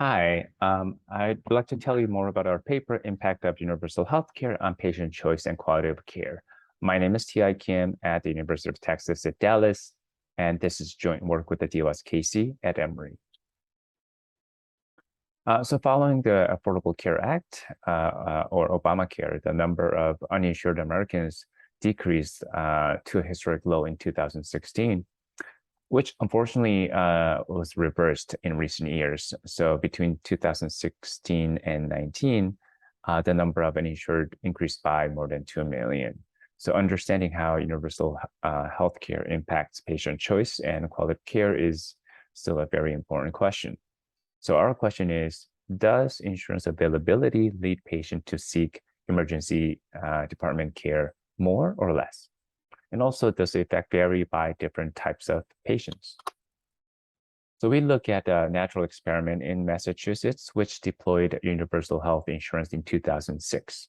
Hi, I'd like to tell you more about our paper, Impact of Universal Healthcare on Patient Choice and Quality of Care. My name is T.I. Kim at the University of Texas at Dallas, and this is joint work with the DOS-KC at Emory. So following the Affordable Care Act, or Obamacare, the number of uninsured Americans decreased to a historic low in 2016, which unfortunately was reversed in recent years. So between 2016 and 19, the number of uninsured increased by more than 2 million. So understanding how universal healthcare impacts patient choice and quality of care is still a very important question. So our question is, does insurance availability lead patients to seek emergency department care more or less? And also, does the effect vary by different types of patients? So we look at a natural experiment in Massachusetts, which deployed universal health insurance in 2006.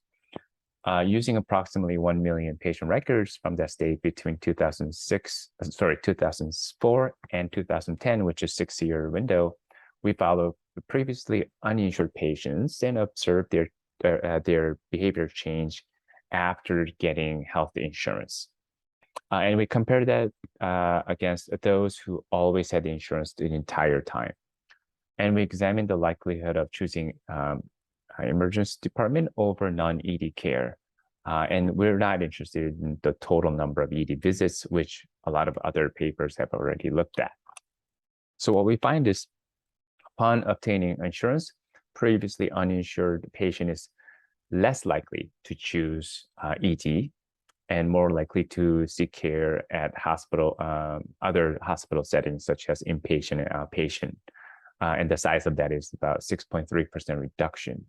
Using approximately 1 million patient records from that state between 2004 and 2010, which is a 6-year window, we followed previously uninsured patients and observed their behavior change after getting health insurance. And we compared that against those who always had insurance the entire time. And we examined the likelihood of choosing emergency department over non-ED care. And we're not interested in the total number of ED visits, which a lot of other papers have already looked at. So what we find is, upon obtaining insurance, previously uninsured patient is less likely to choose ED and more likely to seek care at other hospital settings, such as inpatient and outpatient. And the size of that is about 6.3% reduction.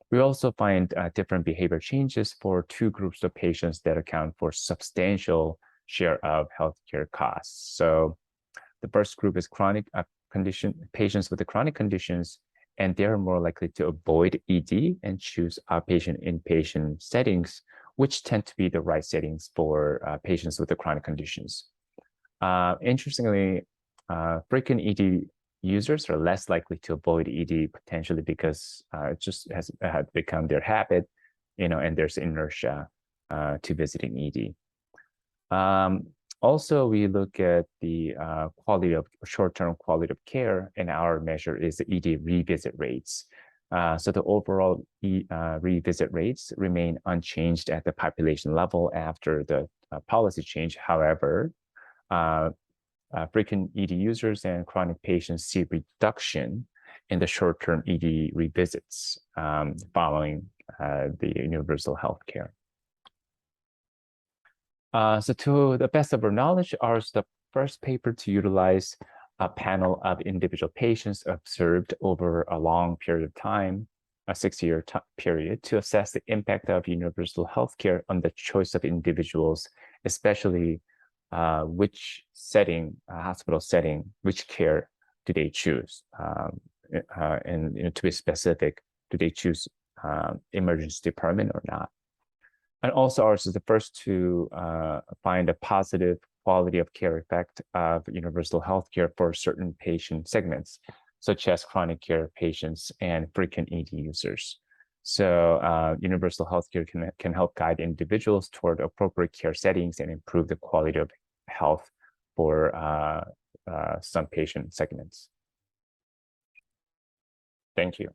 We also find different behavior changes for two groups of patients that account for substantial share of healthcare costs. So the first group is chronic patients with the chronic conditions, and they're more likely to avoid ED and choose outpatient, inpatient settings, which tend to be the right settings for patients with the chronic conditions. Interestingly, frequent ED users are less likely to avoid ED potentially because it just has become their habit, and there's inertia to visiting ED. Also, we look at the short-term quality of care, and our measure is the ED revisit rates. So the overall revisit rates remain unchanged at the population level after the policy change. However, frequent ED users and chronic patients see reduction in the short-term ED revisits following the universal health care. So to the best of our knowledge, ours is the first paper to utilize a panel of individual patients observed over a long period of time, a 6-year period, to assess the impact of universal healthcare on the choice of individuals, especially which setting, hospital setting, which care do they choose? And to be specific, do they choose emergency department or not? And also ours is the first to find a positive quality of care effect of universal healthcare for certain patient segments, such as chronic care patients and frequent ED users. So universal healthcare can help guide individuals toward appropriate care settings and improve the quality of health for some patient segments. Thank you.